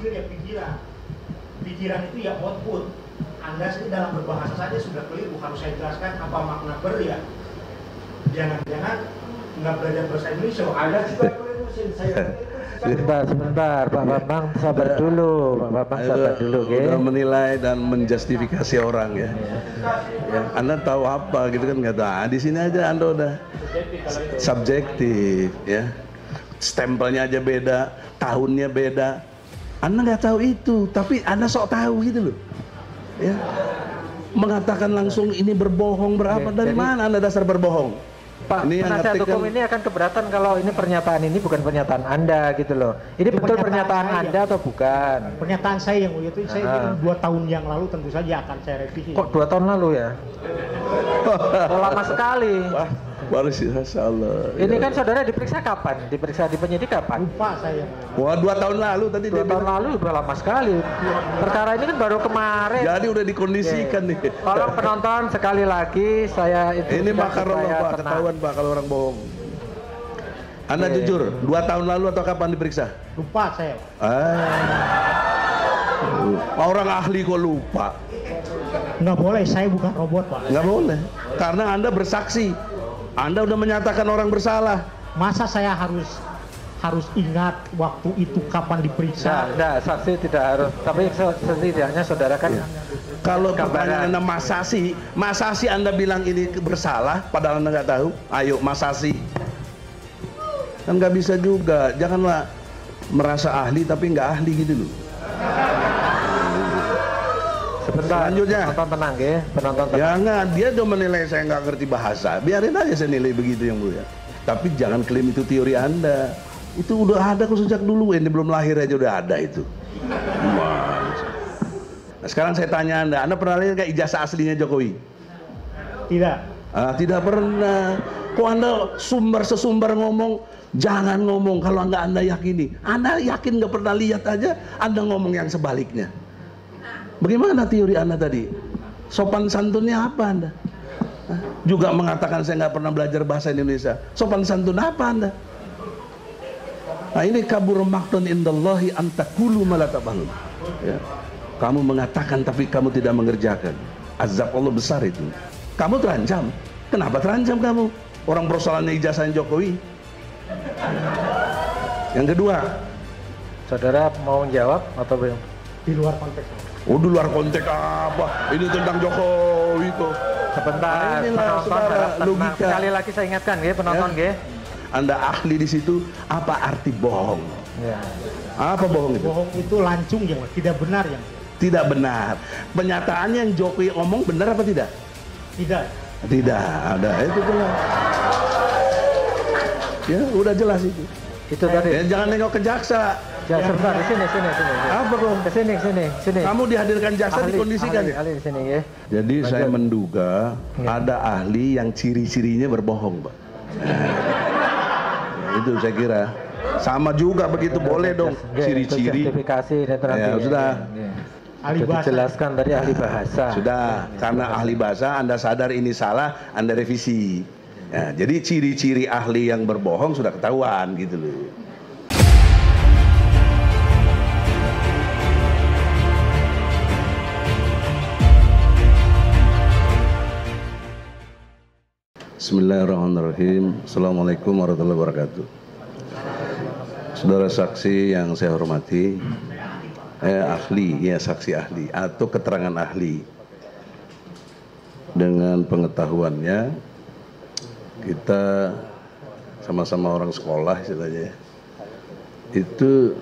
hasil ya pikiran. Pikiran itu ya output. Anda sendiri dalam berbahasa saja sudah keliru. Harus saya jelaskan apa makna ber ya. Jangan-jangan nggak belajar bahasa Indonesia. Ada juga keliru sih saya. Sebentar, Pak Bambang sabar dulu, Pak Bambang sabar dulu, udah menilai dan menjustifikasi orang ya. Anda tahu apa gitu kan nggak tahu. Di sini aja Anda udah subjektif ya. Stempelnya aja beda, tahunnya beda. Anda nggak tahu itu, tapi Anda sok tahu gitu loh. Ya. Mengatakan langsung ini berbohong berapa dari mana Anda dasar berbohong? Pak, ini penasihat hukum ini akan keberatan kalau ini pernyataan ini bukan pernyataan Anda gitu loh. Ini itu betul pernyataan Anda atau bukan? Pernyataan saya yang mulia itu saya 2 tahun yang lalu tentu saja akan saya revisi. Kok 2 tahun lalu ya? Lama sekali. Wah, baru sih, Allah. Ini kan saudara diperiksa kapan? Diperiksa di penyidik kapan? Lupa saya. Wah, 2 tahun lalu tadi. 2 tahun lalu udah lama sekali. Perkara ini kan baru kemarin. Jadi udah dikondisikan nih. Tolong penonton sekali lagi saya itu. Ini makarollah Pak, ketahuan Pak kalau orang bohong. Anda jujur, 2 tahun lalu atau kapan diperiksa? Lupa saya. Orang ahli kok lupa? Nggak boleh, saya bukan robot Pak. Nggak boleh, karena Anda bersaksi. Anda udah menyatakan orang bersalah. Masa saya harus ingat waktu itu kapan diperiksa? Nah, saksi tidak harus, tapi setidaknya saudara kan kalau pertanyaan Anda masa sih Anda bilang ini bersalah padahal Anda nggak tahu. Ayo masasi. Kan nggak bisa juga. Janganlah merasa ahli tapi nggak ahli gitu loh. Sebentar, selanjutnya penonton tenang ya, penonton tenang. Jangan, dia udah menilai saya nggak ngerti bahasa. Biarin aja saya nilai begitu yang mulia. Tapi jangan klaim itu teori Anda. Itu udah ada kok sejak dulu. Ini belum lahir aja udah ada itu. Nah, sekarang saya tanya Anda pernah lihat nggak ijazah aslinya Jokowi? Tidak. Tidak pernah. Kok Anda sesumbar ngomong? Jangan ngomong kalau nggak Anda yakini. Anda yakin nggak pernah lihat aja, Anda ngomong yang sebaliknya. Bagaimana teori Anda tadi? Sopan santunnya apa Anda? Juga mengatakan saya nggak pernah belajar bahasa Indonesia. Sopan santun apa Anda? Nah ini kabur maktun indallahi antakulu malatabalun. Ya. Kamu mengatakan tapi kamu tidak mengerjakan. Azab Allah besar itu. Kamu terancam. Kenapa terancam kamu? Orang persoalannya ijazahnya Jokowi. Yang kedua, saudara mau jawab atau belum? Di luar konteks. Oh, di luar konteks apa? Ini tentang Jokowi kok. Sebentar, penonton logika. Sekali lagi saya ingatkan ya penonton ya. Anda ahli di situ, apa arti bohong? Ya. Apa bohong itu? Bohong itu lancung ya, tidak benar ya. Tidak benar. Pernyataannya yang Jokowi omong benar apa tidak? Tidak. Tidak ada, itu jelas. Ya, udah jelas itu. Itu tadi. Ya, jangan nengok ke jaksa. Ya, sebentar, di sini. Apa kok? Sini. Kamu dihadirkan jaksa dikondisikan ya? Ahli di sini ya. Jadi saya menduga ada ahli yang ciri-cirinya berbohong, Pak. Itu saya kira. Sama juga begitu boleh dong ciri-ciri. Sertifikasi itu nanti. Ya, sudah. Ahli bahasa. Dijelaskan dari ahli bahasa. Sudah, karena ahli bahasa Anda sadar ini salah, Anda revisi. Ya, jadi ciri-ciri ahli yang berbohong sudah ketahuan gitu loh. Bismillahirrahmanirrahim. Assalamualaikum warahmatullahi wabarakatuh. Saudara saksi yang saya hormati, ahli, ya saksi ahli atau keterangan ahli. Dengan pengetahuannya, kita sama-sama orang sekolah istilahnya. Itu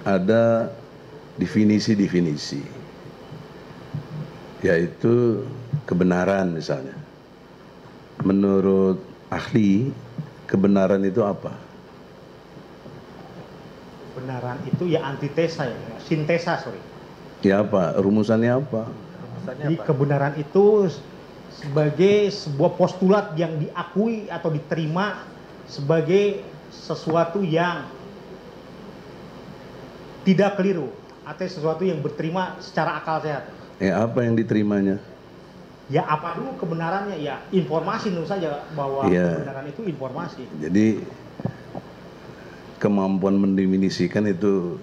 ada definisi-definisi, yaitu kebenaran misalnya. Menurut ahli, kebenaran itu apa? Kebenaran itu ya antitesa ya, sintesa sorry. Ya apa? Rumusannya apa? Jadi kebenaran itu sebagai sebuah postulat yang diakui atau diterima sebagai sesuatu yang tidak keliru atau sesuatu yang berterima secara akal sehat. Ya apa yang diterimanya? Ya apa dulu kebenarannya, ya informasi tentu saja bahwa kebenaran itu informasi. Jadi kemampuan mendefinisikan itu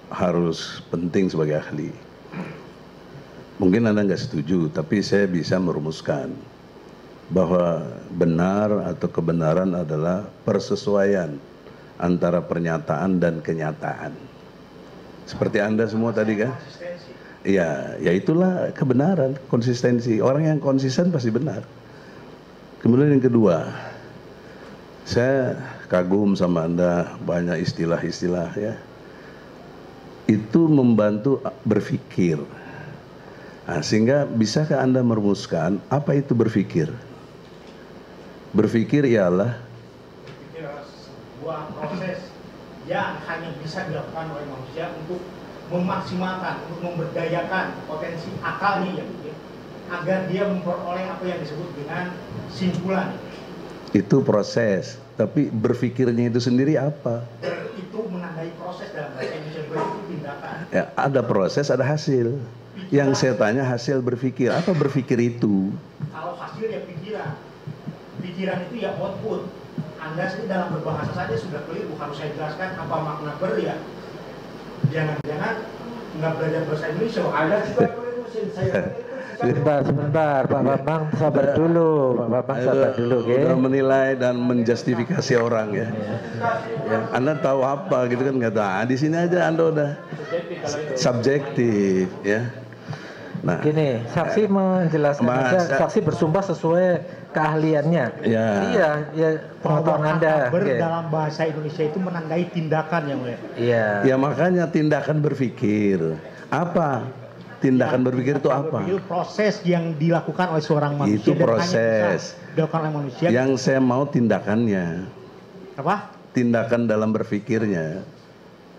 harus penting sebagai ahli. Mungkin Anda nggak setuju, tapi saya bisa merumuskan bahwa benar atau kebenaran adalah persesuaian antara pernyataan dan kenyataan. Seperti Anda semua tadi kan? Iya, ya itulah kebenaran, konsistensi. Orang yang konsisten pasti benar. Kemudian yang kedua, saya kagum sama Anda, banyak istilah-istilah ya. Itu membantu berpikir. Nah, sehingga bisakah Anda merumuskan apa itu berpikir? Berpikir ialah sebuah proses yang hanya bisa dilakukan oleh manusia untuk memaksimalkan, untuk memberdayakan potensi akalnya ya, agar dia memperoleh apa yang disebut dengan simpulan. Itu proses, tapi berpikirnya itu sendiri apa? Itu menandai proses dalam bahasa Indonesia, itu tindakan. Ya, ada proses, ada hasil. Yang saya tanya hasil berpikir, apa berpikir itu? Kalau hasil ya pikiran. Pikiran itu ya output. Anda sendiri dalam berbahasa saja sudah keliru, harus saya jelaskan apa makna ber ya. Jangan-jangan nggak belajar bahasa Indonesia, ada juga keliru saya. Sebentar, Pak Bambang sabar dulu, Pak Bambang sabar dulu, udah menilai dan menjustifikasi orang ya. Ya, Anda tahu apa gitu kan nggak tahu. Di sini aja Anda udah subjektif ya. Nah, gini, saksi menjelaskan aja, saksi bersumpah sesuai keahliannya. Ya. Iya, ya pengetahuan Anda. Dalam bahasa Indonesia itu menandai tindakan yang mulia. Iya. Ya makanya tindakan berpikir. Apa? Tindakan berpikir itu apa? Itu proses yang dilakukan oleh seorang manusia. Itu proses. Dilakukan oleh manusia. Yang saya mau tindakannya. Apa? Tindakan dalam berpikirnya.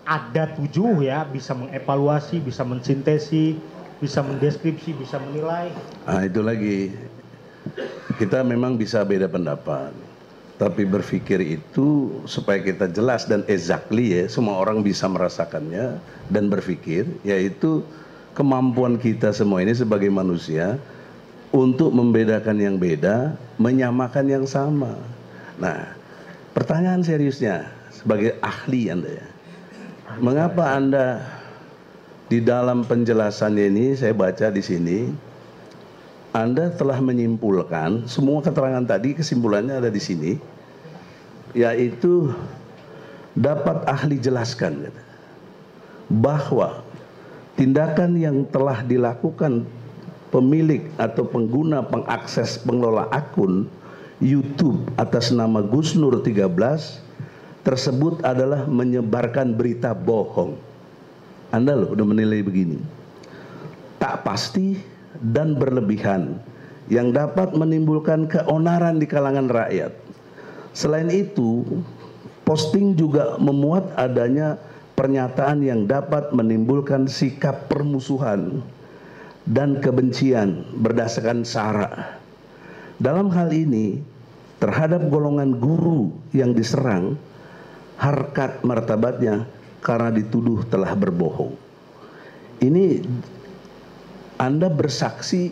Ada 7 ya, bisa mengevaluasi, bisa mensintesis, bisa mendeskripsi, bisa menilai. Ah, itu lagi. Kita memang bisa beda pendapat. Tapi berpikir itu supaya kita jelas dan exactly ya, semua orang bisa merasakannya dan berpikir, yaitu kemampuan kita semua ini sebagai manusia untuk membedakan yang beda, menyamakan yang sama. Nah, pertanyaan seriusnya sebagai ahli Anda ya. Mengapa Anda di dalam penjelasannya ini, saya baca di sini, Anda telah menyimpulkan semua keterangan tadi, kesimpulannya ada di sini, yaitu dapat ahli jelaskan bahwa tindakan yang telah dilakukan pemilik atau pengguna pengakses pengelola akun YouTube atas nama Gus Nur 13 tersebut adalah menyebarkan berita bohong. Anda loh udah menilai begini. Tak pasti dan berlebihan yang dapat menimbulkan keonaran di kalangan rakyat. Selain itu, posting juga memuat adanya pernyataan yang dapat menimbulkan sikap permusuhan dan kebencian berdasarkan sara. Dalam hal ini, terhadap golongan guru yang diserang, harkat martabatnya karena dituduh telah berbohong. Ini Anda bersaksi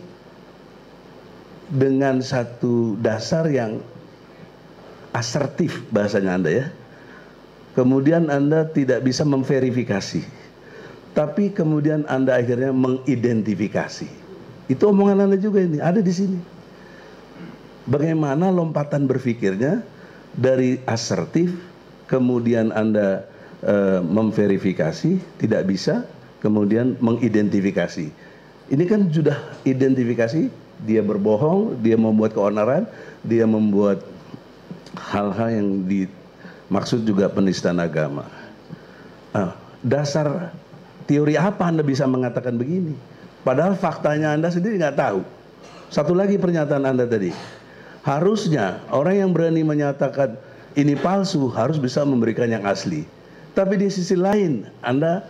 dengan satu dasar yang asertif bahasanya Anda ya. Kemudian Anda tidak bisa memverifikasi. Tapi kemudian Anda akhirnya mengidentifikasi. Itu omongan Anda juga ini, ada di sini. Bagaimana lompatan berpikirnya dari asertif, kemudian Anda memverifikasi, tidak bisa, kemudian mengidentifikasi. Ini kan sudah identifikasi, dia berbohong, dia membuat keonaran, dia membuat hal-hal yang dimaksud juga penistaan agama. Dasar teori apa Anda bisa mengatakan begini? Padahal faktanya Anda sendiri nggak tahu. Satu lagi pernyataan Anda tadi, harusnya orang yang berani menyatakan ini palsu harus bisa memberikan yang asli. Tapi di sisi lain Anda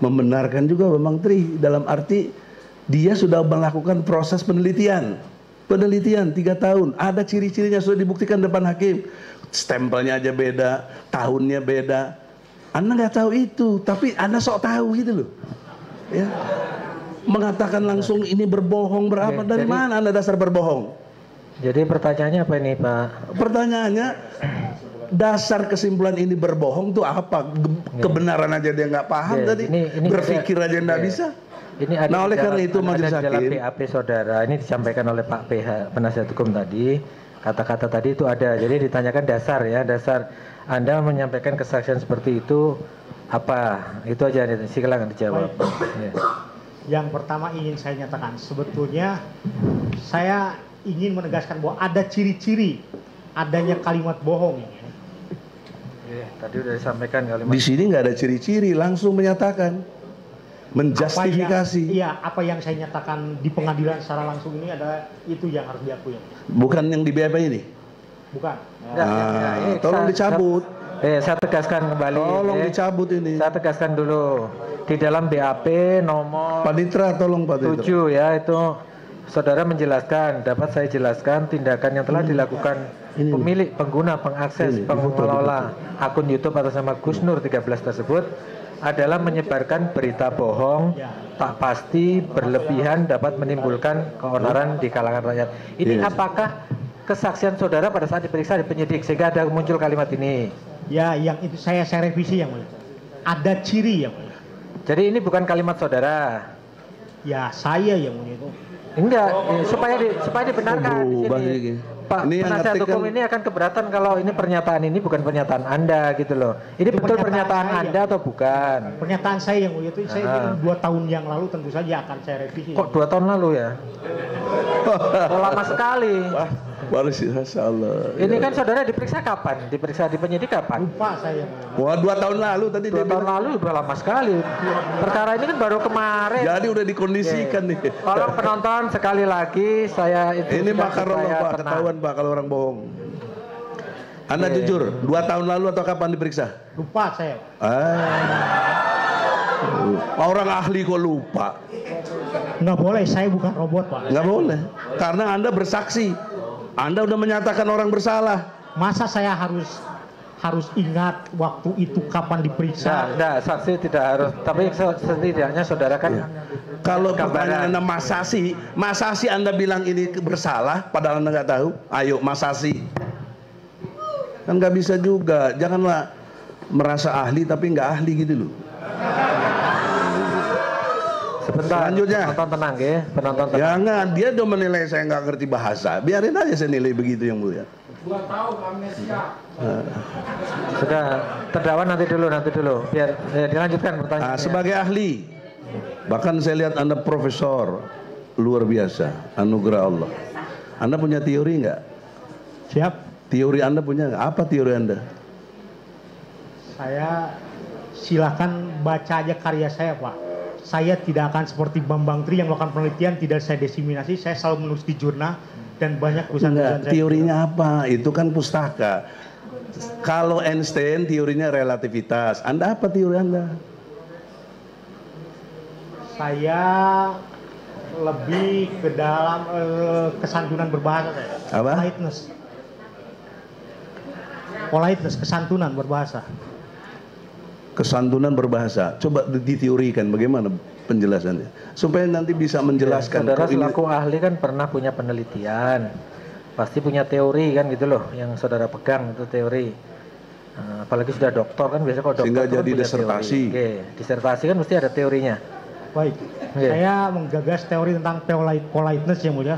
membenarkan juga Bang Tri dalam arti dia sudah melakukan proses penelitian 3 tahun, ada ciri-cirinya sudah dibuktikan depan hakim, stempelnya aja beda, tahunnya beda. Anda nggak tahu itu, tapi Anda sok tahu gitu loh ya. Mengatakan langsung ini berbohong berapa. Dari mana Anda dasar berbohong? Jadi pertanyaannya apa ini Pak? Pertanyaannya, dasar kesimpulan ini berbohong tuh apa? Kebenaran aja dia nggak paham tadi. Ini berpikir aja nggak bisa. Ini ada Nah, oleh karena itu majelis dalam hakim, BAP saudara ini disampaikan oleh Pak PH penasihat hukum tadi, kata-kata tadi itu ada. Jadi ditanyakan dasar ya, dasar Anda menyampaikan kesaksian seperti itu apa? Itu aja, silakan dijawab. Ya. Yang pertama ingin saya nyatakan, sebetulnya saya ingin menegaskan bahwa ada ciri-ciri adanya kalimat bohong. Tadi udah disampaikan kalimat. di sini nggak ada ciri-ciri, langsung menyatakan, menjustifikasi. Apa yang saya nyatakan di pengadilan secara langsung ini ada itu yang harus diakui. Bukan yang di BAP ini. Bukan. Tolong dicabut. Saya tegaskan kembali. Tolong dicabut ini. Saya tegaskan dulu. Di dalam BAP nomor Panitra, tolong Pak 7 ya, itu saudara menjelaskan, dapat saya jelaskan tindakan yang telah dilakukan pemilik, pengguna, pengakses, pengelola akun YouTube atas nama Gus Nur 13 tersebut adalah menyebarkan berita bohong, tak pasti, berlebihan, dapat menimbulkan keonaran di kalangan rakyat. Ini apakah kesaksian saudara pada saat diperiksa di penyidik sehingga ada muncul kalimat ini? Ya, yang itu saya revisi yang mulia. Ada ciri yang mulia. Jadi ini bukan kalimat saudara. Ya, saya yang mulia itu. Enggak, supaya dibenarkan di sini. Pak ini penasihat hukum ini akan keberatan kalau ini pernyataan ini bukan pernyataan Anda gitu loh. Ini betul pernyataan Anda atau bukan? Pernyataan saya yang mulia itu saya 2 tahun yang lalu tentu saja akan saya revisi. Kok 2 tahun lalu ya? Lama sekali. Wah, baru sih, Allah. Ini kan saudara diperiksa kapan? Diperiksa di penyidik kapan? Lupa saya yang mulia. Wah, 2 tahun lalu tadi 2 tahun lalu udah lama sekali. Perkara ini kan baru kemarin. Jadi udah dikondisikan nih. Tolong penonton sekali lagi saya itu ini makarollah Pak, ketahuan Pak kalau orang bohong. Anda jujur, 2 tahun lalu atau kapan diperiksa? Lupa saya. Orang ahli kok lupa? Nggak boleh, saya bukan robot Pak. Nggak boleh, karena Anda bersaksi. Anda udah menyatakan orang bersalah. Masa saya harus ingat waktu itu kapan diperiksa? Enggak, saksi tidak harus. Tapi setidaknya saudara kan kalau pertanyaan Anda masa sih Anda bilang ini bersalah padahal Anda nggak tahu? Ayo masasi. Kan nggak bisa juga. Janganlah merasa ahli tapi nggak ahli gitu loh. Sebentar, selanjutnya penonton tenang ya, penonton tenang. Jangan, dia udah menilai saya nggak ngerti bahasa. Biarin aja saya nilai begitu yang mulia. 2 tahun amnesia. Sudah, terdakwa nanti dulu. Biar dilanjutkan pertanyaannya. Sebagai ahli, bahkan saya lihat Anda profesor luar biasa, anugerah Allah. Anda punya teori nggak? Siap. Teori Anda punya nggak? Apa teori Anda? Saya silakan baca aja karya saya Pak. Saya tidak akan seperti Bambang Tri yang melakukan penelitian, tidak saya diseminasi, saya selalu menulis di jurnal dan banyak tulisan-tulisan saya. Teorinya apa? Itu kan pustaka. Kalau Einstein teorinya relativitas. Anda apa teori Anda? Saya lebih ke dalam kesantunan berbahasa saya. Apa? Politeness, kesantunan berbahasa. Kesantunan berbahasa. Coba diteorikan bagaimana penjelasannya supaya nanti bisa menjelaskan. Saudara selaku ahli kan pernah punya penelitian, pasti punya teori kan gitu loh yang saudara pegang itu teori. Apalagi sudah doktor kan biasanya kalau doktor sehingga kan jadi punya disertasi. Teori. Oke, disertasi kan mesti ada teorinya. Baik, saya menggagas teori tentang politeness yang mulia,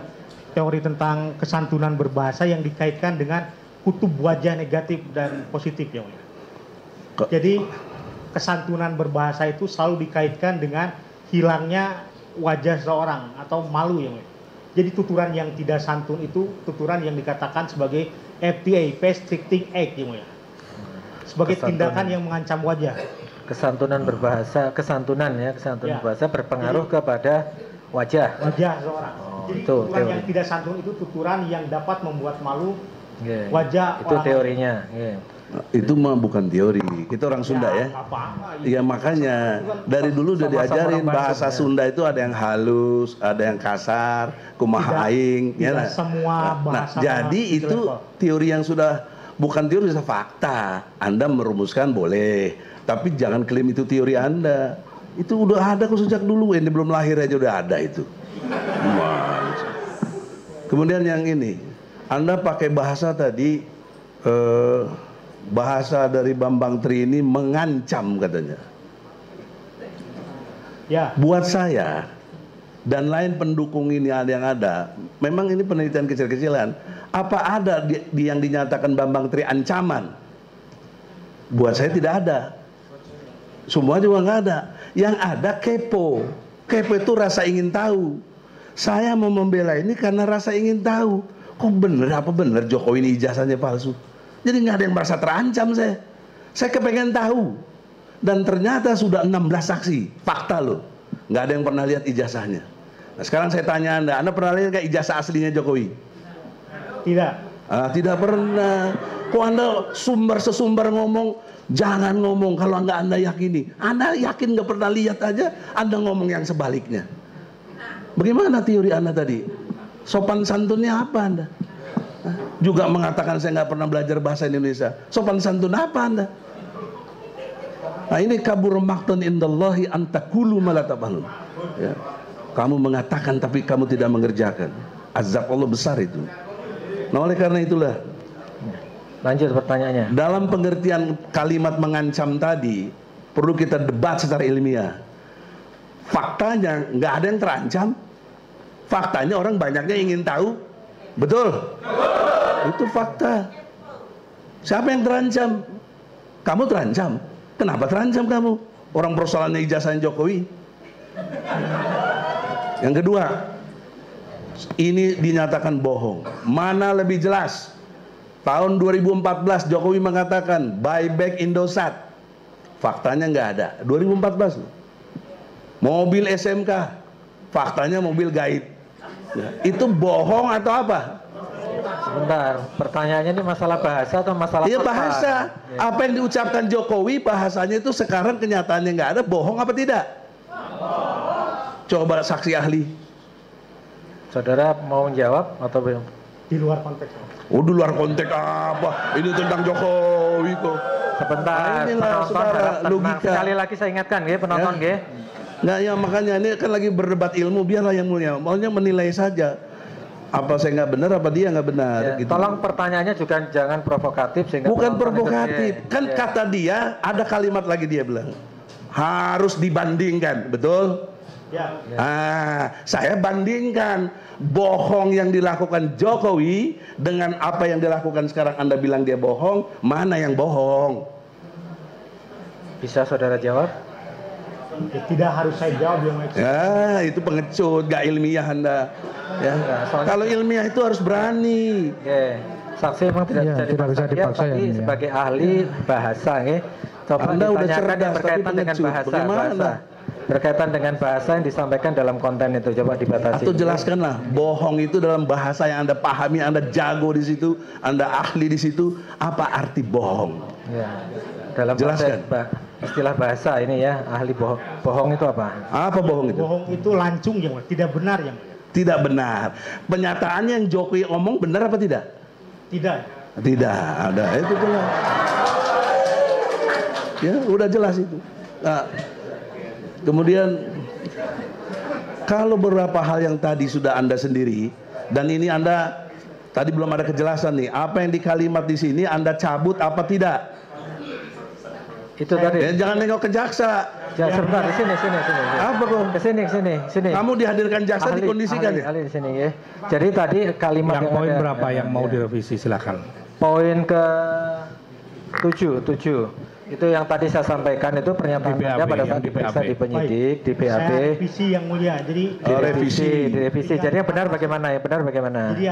teori tentang kesantunan berbahasa yang dikaitkan dengan kutub wajah negatif dan positif yang mulia. Jadi kesantunan berbahasa itu selalu dikaitkan dengan hilangnya wajah seseorang atau malu yang mulia. Jadi tuturan yang tidak santun itu tuturan yang dikatakan sebagai FTA, face restricting act yang mulia. Sebagai tindakan yang mengancam wajah. Kesantunan berbahasa, kesantunan berbahasa berpengaruh kepada wajah. Wajah seseorang. Jadi itu tuturan teori. yang tidak santun itu tuturan yang dapat membuat malu wajah itu orang. teorinya. Itu mah bukan teori. Kita orang Sunda ya. Iya makanya dari dulu udah diajarin bahasa Sunda itu ada yang halus, ada yang kasar, kumaha aing, ya. Semua bahasa. Jadi itu teori yang sudah bukan teori, sudah fakta. Anda merumuskan boleh, tapi jangan klaim itu teori Anda. Itu udah ada kok sejak dulu, ini belum lahir aja udah ada itu. Kemudian yang ini, Anda pakai bahasa tadi bahasa dari Bambang Tri ini mengancam katanya. Ya. Buat saya dan lain pendukung ini yang ada, memang ini penelitian kecil-kecilan. Apa ada yang dinyatakan Bambang Tri ancaman? Buat saya tidak ada. Semua juga nggak ada. Yang ada kepo. Kepo itu rasa ingin tahu. Saya mau membela ini karena rasa ingin tahu. Kok bener apa bener Jokowi ini ijazahnya palsu? Jadi nggak ada yang merasa terancam saya. Saya kepengen tahu. Dan ternyata sudah 16 saksi. Fakta loh. Nggak ada yang pernah lihat ijazahnya. Nah sekarang saya tanya Anda pernah lihat nggak ijazah aslinya Jokowi? Tidak. Tidak pernah. Kok Anda sesumber ngomong, jangan ngomong kalau Anda yakini. Anda yakin nggak pernah lihat aja, Anda ngomong yang sebaliknya. Bagaimana teori Anda tadi? Sopan santunnya apa Anda? Juga mengatakan saya nggak pernah belajar bahasa Indonesia. Sopan santun apa Anda? Nah ini kabur maktun indallahi antakulu malatafalun. Ya. Kamu mengatakan tapi kamu tidak mengerjakan. Azab Allah besar itu. Nah oleh karena itulah, lanjut pertanyaannya. dalam pengertian kalimat mengancam tadi perlu kita debat secara ilmiah. Faktanya nggak ada yang terancam. Faktanya orang banyaknya ingin tahu. Betul? Itu fakta. Siapa yang terancam? Kamu terancam. Kenapa terancam kamu? Orang persoalannya ijazahnya Jokowi. Yang kedua, ini dinyatakan bohong. Mana lebih jelas? Tahun 2014 Jokowi mengatakan buyback Indosat. Faktanya nggak ada. 2014 loh. Mobil SMK. Faktanya mobil gaib. Ya, itu bohong atau apa? Sebentar, pertanyaannya ini masalah bahasa atau masalah Iya fakta? bahasa. Ya. Apa yang diucapkan Jokowi bahasanya itu sekarang kenyataannya nggak ada, bohong apa tidak? Coba saksi ahli. Saudara mau menjawab atau belum? Di luar konteks. Oh di luar konteks apa? Ini tentang Jokowi kok. Sebentar, Nah, inilah, penonton saudara, harap tenang. logika. Sekali lagi saya ingatkan ya penonton ya. Nggak ya makanya ini kan lagi berdebat ilmu, biarlah yang mulia. Maunya menilai saja. Apa saya nggak benar, apa dia nggak benar. Ya, Gitu. tolong pertanyaannya juga jangan provokatif sehingga Bukan penonton provokatif, itu, kan ya. kata dia ada kalimat lagi dia bilang harus dibandingkan, betul? Ya. Saya bandingkan bohong yang dilakukan Jokowi dengan apa yang dilakukan sekarang. Anda bilang dia bohong, mana yang bohong? Bisa saudara jawab? Ya, tidak harus saya jawab yang Ya, itu pengecut, gak ilmiah Anda. Ya. soalnya- Kalau ilmiah itu harus berani. Oke, saksi memang tidak Iya, bisa tidak bisa dipaksa, dipaksa, ya, tapi ya. sebagai ahli bahasa, ya. Coba Anda udah ditanyakan cerdas, yang berkaitan tapi dengan pengecut. bahasa, Bagaimana? berkaitan dengan bahasa yang disampaikan dalam konten itu, coba dibatasi. Atau jelaskanlah, bohong itu dalam bahasa yang Anda pahami, Anda jago di situ, Anda ahli di situ, apa arti bohong? Ya. Dalam Jelaskan. istilah bahasa ini ya, ahli bohong. Bohong itu apa? Apa bohong itu? bohong itu lancung yang tidak benar yang Tidak benar. Penyataannya yang Jokowi omong benar apa tidak? tidak. Tidak ada, itu jelas. Ya, udah jelas itu. Nah, kemudian kalau beberapa hal yang tadi sudah Anda sendiri, dan ini Anda tadi belum ada kejelasan nih, apa yang di kalimat di sini Anda cabut apa tidak? Itu tadi. Ya, jangan nengok ke jaksa. Ya, sebentar di sini. Apa kok? Kesini. Kamu dihadirkan jaksa dikondisikan ya? Ahli di sini ya. Jadi tadi kalimat Yang poin ada- berapa yang mau ya. direvisi silakan. Poin ke 7. Itu yang tadi saya sampaikan itu pernyataan Di BAP, Anda pada yang saat di diperiksa BAP. di penyidik, di BAP, Saya revisi yang mulia. Jadi Revisi. Jadi yang benar bagaimana ya? Benar bagaimana? jadi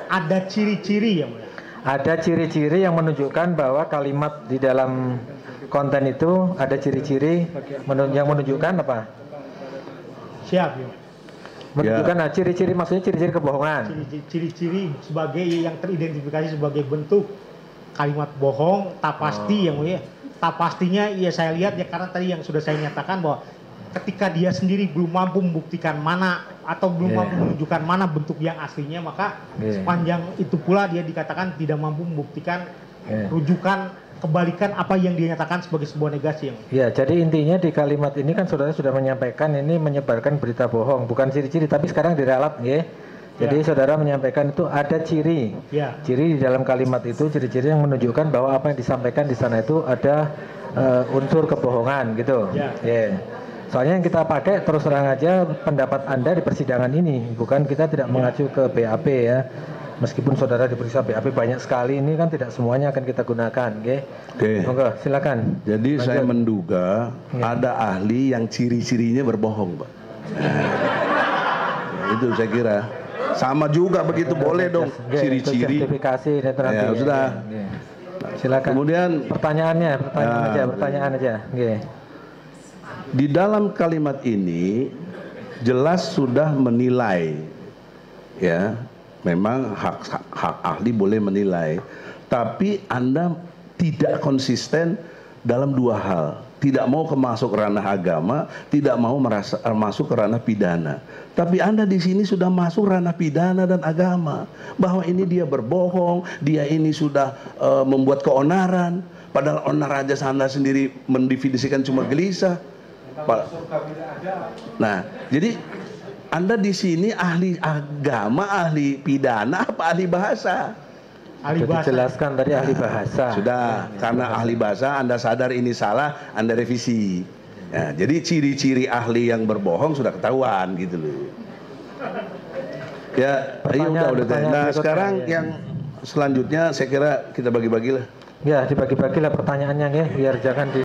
ada ciri-ciri yang mulia. Ada ciri-ciri yang menunjukkan bahwa kalimat di dalam konten itu ada ciri-ciri yang menunjukkan apa? Siap ya. Menunjukkan nah, ciri-ciri maksudnya ciri-ciri kebohongan. Ciri-ciri sebagai yang teridentifikasi sebagai bentuk kalimat bohong, tak pasti yang mulia. Tak pastinya ya saya lihat ya karena tadi yang sudah saya nyatakan bahwa ketika dia sendiri belum mampu membuktikan mana atau belum mampu menunjukkan mana bentuk yang aslinya, maka sepanjang itu pula dia dikatakan tidak mampu membuktikan rujukan kebalikan apa yang dia nyatakan sebagai sebuah negasi yang. Ya, jadi intinya di kalimat ini kan saudara sudah menyampaikan ini menyebarkan berita bohong, bukan ciri-ciri, tapi sekarang diralat, ya. Jadi saudara menyampaikan itu ada ciri. Ya. Ciri di dalam kalimat itu, ciri-ciri yang menunjukkan bahwa apa yang disampaikan di sana itu ada unsur kebohongan gitu. Ya. Yeah. Soalnya yang kita pakai terus terang aja pendapat Anda di persidangan ini, bukan kita tidak mengacu ke BAP ya. Meskipun saudara diperiksa BAP banyak sekali, ini kan tidak semuanya akan kita gunakan, Oke. Monggo, silakan. Jadi Lanjut. saya menduga Ya. ada ahli yang ciri-cirinya berbohong, Pak. Ya, itu saya kira. Sama juga begitu, boleh dong Oke, ciri-ciri. itu justifikasi itu nanti. Ya, sudah. Oke. Silakan. Kemudian Pertanyaannya Ya, pertanyaan aja. Oke. di dalam kalimat ini jelas sudah menilai, ya, memang hak ahli boleh menilai, tapi Anda tidak konsisten dalam dua hal, tidak mau masuk ranah agama, tidak mau masuk ke ranah pidana. Tapi Anda di sini sudah masuk ranah pidana dan agama, bahwa ini dia berbohong, dia ini sudah membuat keonaran, padahal onar aja Anda sendiri mendefinisikan cuma gelisah. Nah, jadi Anda di sini ahli agama, ahli pidana, apa ahli bahasa? Ahli Sudah bahasa. dijelaskan tadi ahli bahasa. Sudah, karena ahli bahasa Anda sadar ini salah, Anda revisi. Ya, jadi ciri-ciri ahli yang berbohong sudah ketahuan gitu loh. Ya, ayo udah. Nah, Pertanyaan sekarang berikutnya, yang selanjutnya saya kira kita bagi-bagilah. Ya, dibagi-bagilah pertanyaannya ya, biar jangan di